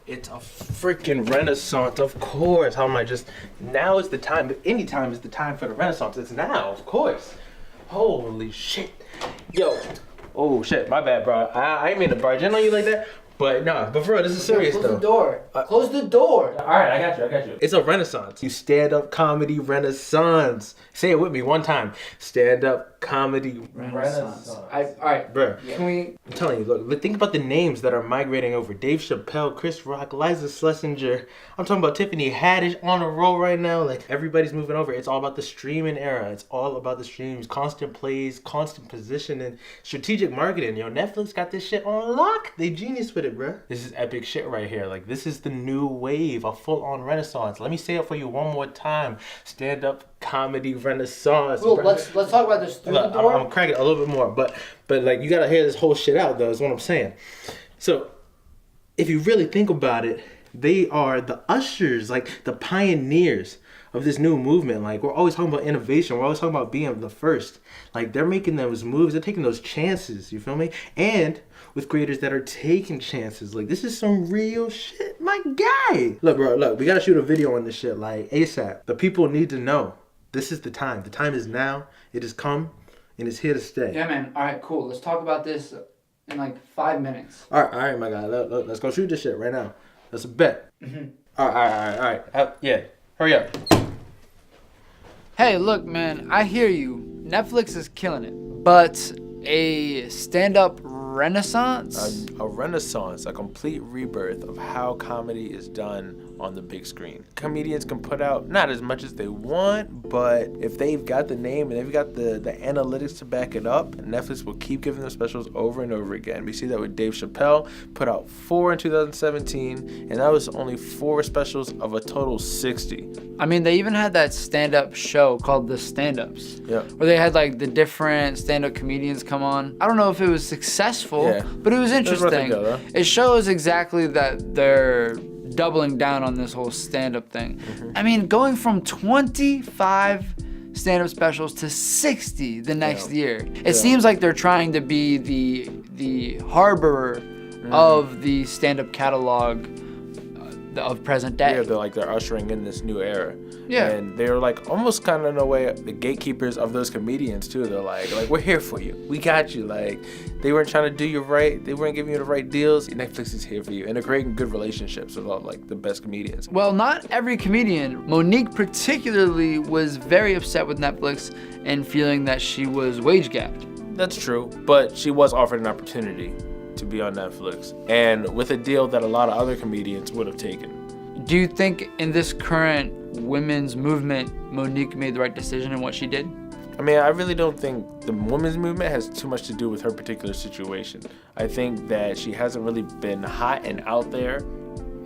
It's a freaking renaissance, of course. How am I just... Now is the time. Any time is the time for the renaissance. It's now, of course. Holy shit. Yo. Oh, shit. My bad, bro. I ain't mean to barge in on you like that. But nah, but for real, this is serious though. Close the door. Close the door. All right, I got you. It's a renaissance. You stand-up comedy renaissance. Say it with me one time. Stand-up comedy renaissance. All right, bro. Yeah. Can we? I'm telling you, look, think about the names that are migrating over. Dave Chappelle, Chris Rock, Liza Schlesinger. I'm talking about Tiffany Haddish on a roll right now. Like, everybody's moving over. It's all about the streaming era. It's all about the streams, constant plays, constant positioning, strategic marketing. Yo, Netflix got this shit on lock. They genius with it, bro. This is epic shit right here. Like, this is the new wave, a full-on renaissance. Let me say it for you one more time. Stand-up comedy renaissance. Well, let's talk about this through the door. I'm cracking it a little bit more, but like, you gotta hear this whole shit out though, is what I'm saying. So if you really think about it, they are the ushers, like the pioneers of this new movement. Like, we're always talking about innovation, we're always talking about being the first. Like, they're making those moves, they're taking those chances, you feel me? And with creators that are taking chances. Like, this is some real shit, my guy. Look, bro, look, we gotta shoot a video on this shit, like, ASAP. The people need to know. This is the time. The time is now. It has come, and it's here to stay. Yeah, man. All right, cool. Let's talk about this in like 5 minutes. All right, my guy. Let's go shoot this shit right now. That's a bet. Mm-hmm. All right. Yeah, hurry up. Hey, look, man. I hear you. Netflix is killing it, but a stand-up renaissance? A renaissance, a complete rebirth of how comedy is done on the big screen. Comedians can put out not as much as they want, but if they've got the name and they've got the analytics to back it up, Netflix will keep giving them specials over and over again. We see that with Dave Chappelle, put out 4 in 2017, and that was only 4 specials of a total 60. I mean, they even had that stand-up show called The Stand-Ups, yeah, where they had like the different stand-up comedians come on. I don't know if it was successful, yeah, but it was interesting. Go, it shows exactly that they're doubling down on this whole stand-up thing. Mm-hmm. I mean, going from 25 stand-up specials to 60 the next year. It seems like they're trying to be the harborer of the stand-up catalog of present day. Yeah, they're ushering in this new era. Yeah. And they're like almost kind of in a way the gatekeepers of those comedians too. They're like we're here for you. We got you. Like, they weren't trying to do you right. They weren't giving you the right deals. Netflix is here for you. And they're creating good relationships with all like the best comedians. Well, not every comedian. Monique particularly was very upset with Netflix and feeling that she was wage gapped. That's true, but she was offered an opportunity to be on Netflix, and with a deal that a lot of other comedians would have taken. Do you think in this current women's movement, Monique made the right decision in what she did? I mean, I really don't think the women's movement has too much to do with her particular situation. I think that she hasn't really been hot and out there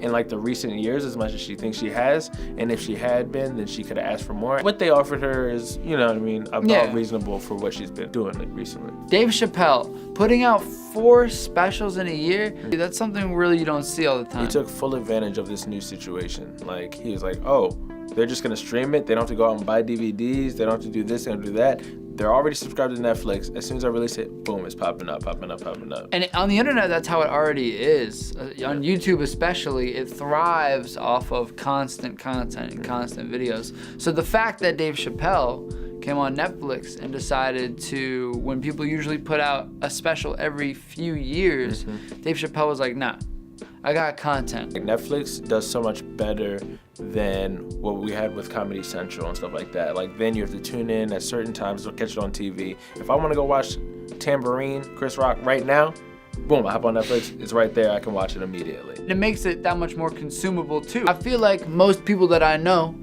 in like the recent years as much as she thinks she has, and if she had been, then she could have asked for more. What they offered her is, you know what I mean, about reasonable for what she's been doing recently. Dave Chappelle putting out 4 specials in a year, that's something really you don't see all the time. He took full advantage of this new situation. Like, he was like, oh, they're just gonna stream it. They don't have to go out and buy DVDs. They don't have to do this, they don't do that. They're already subscribed to Netflix. As soon as I release it, boom, it's popping up. And on the internet, that's how it already is. On YouTube especially, it thrives off of constant content and constant videos. So the fact that Dave Chappelle came on Netflix and decided to, when people usually put out a special every few years, Dave Chappelle was like, nah, I got content. Like, Netflix does so much better than what we had with Comedy Central and stuff like that. Like, then you have to tune in at certain times to catch it on TV. If I want to go watch Tambourine, Chris Rock right now, boom, I hop on Netflix, it's right there, I can watch it immediately. It makes it that much more consumable too. I feel like most people that I know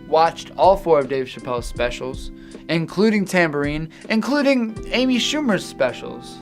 watched all 4 of Dave Chappelle's specials, including Tambourine, including Amy Schumer's specials.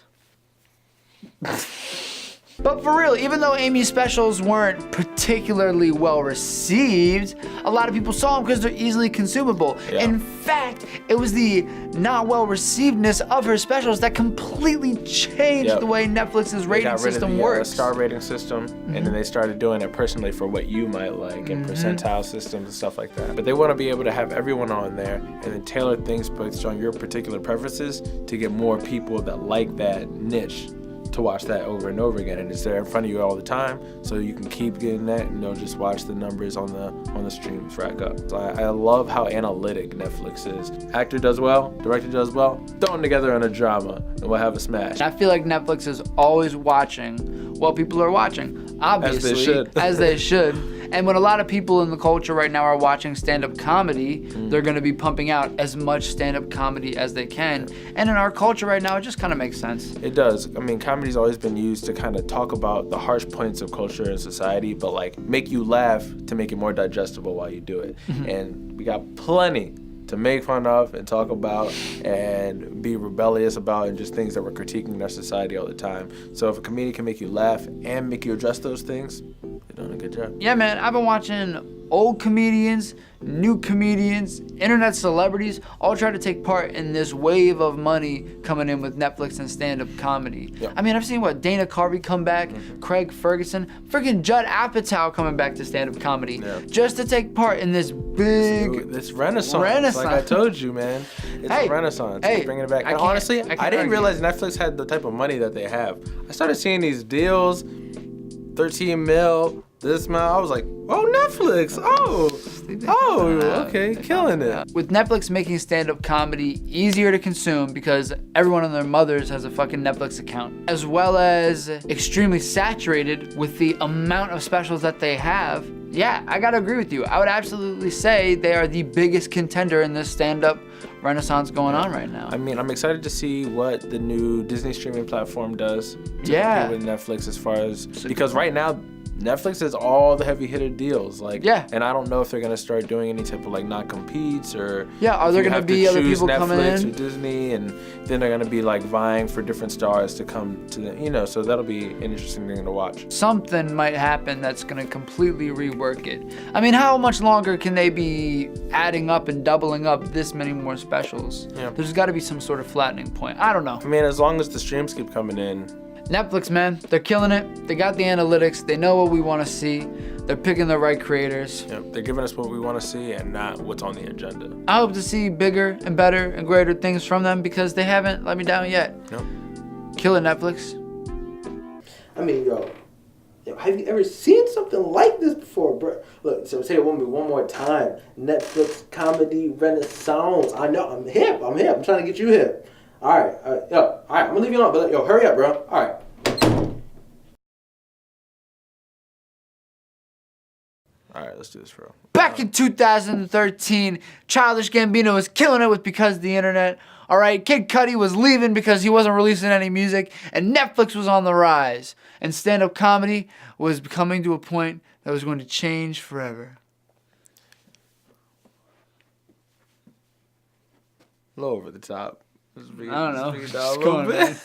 But for real, even though Amy's specials weren't particularly well received, a lot of people saw them because they're easily consumable. Yeah. In fact, it was the not well receivedness of her specials that completely changed the way Netflix's rating system works. Star rating system, and then they started doing it personally for what you might like, and percentile systems and stuff like that. But they want to be able to have everyone on there and then tailor things based on your particular preferences to get more people that like that niche to watch that over and over again, and it's there in front of you all the time, so you can keep getting that, and just watch the numbers on the streams rack up. So I love how analytic Netflix is. Actor does well, director does well, throw them together in a drama, and we'll have a smash. I feel like Netflix is always watching what people are watching, obviously, As they should. as they should. And when a lot of people in the culture right now are watching stand-up comedy, they're going to be pumping out as much stand-up comedy as they can. And in our culture right now, it just kind of makes sense. It does. I mean, comedy's always been used to kind of talk about the harsh points of culture and society, but like make you laugh to make it more digestible while you do it. And we got plenty to make fun of and talk about and be rebellious about, and just things that we're critiquing in our society all the time. So if a comedian can make you laugh and make you address those things, you're doing a good job. Yeah, man, I've been watching old comedians, new comedians, internet celebrities all try to take part in this wave of money coming in with Netflix and stand-up comedy. Yep. I mean, I've seen Dana Carvey come back, Craig Ferguson, freaking Judd Apatow coming back to stand-up comedy just to take part in this big This renaissance. Like I told you, man, it's a renaissance. It's bringing it back. And honestly, I didn't realize Netflix had the type of money that they have. I started seeing these deals, 13 mil, this amount. I was like, oh, Netflix. Okay, killing it. With Netflix making stand-up comedy easier to consume because everyone and their mothers has a fucking Netflix account, as well as extremely saturated with the amount of specials that they have, yeah, I gotta agree with you. I would absolutely say they are the biggest contender in this stand-up renaissance going on right now. I mean, I'm excited to see what the new Disney streaming platform does to compete with Netflix, as far as, because right now Netflix has all the heavy hitter deals, like, and I don't know if they're gonna start doing any type of like non-competes, or are there gonna be other people Netflix coming in? or Disney, and then they're gonna be like vying for different stars to come to the, so that'll be an interesting thing to watch. Something might happen that's gonna completely rework it. I mean, how much longer can they be adding up and doubling up this many more specials? There's got to be some sort of flattening point. I don't know. I mean, as long as the streams keep coming in. Netflix, man, they're killing it. They got the analytics. They know what we want to see. They're picking the right creators. They're giving us what we want to see and not what's on the agenda. I hope to see bigger and better and greater things from them, because they haven't let me down yet. Kill it, Netflix. I mean, yo, have you ever seen something like this before, bro? Look, so say it one more time. Netflix comedy renaissance. I know, I'm hip. I'm trying to get you hip. All right, I'm gonna leave you alone, but yo, hurry up, bro. All right. All right, let's do this, bro. Back in 2013, Childish Gambino was killing it with Because of the Internet. All right, Kid Cudi was leaving because he wasn't releasing any music, and Netflix was on the rise, and stand-up comedy was coming to a point that was going to change forever. A little over the top. I don't know. What's going on, man?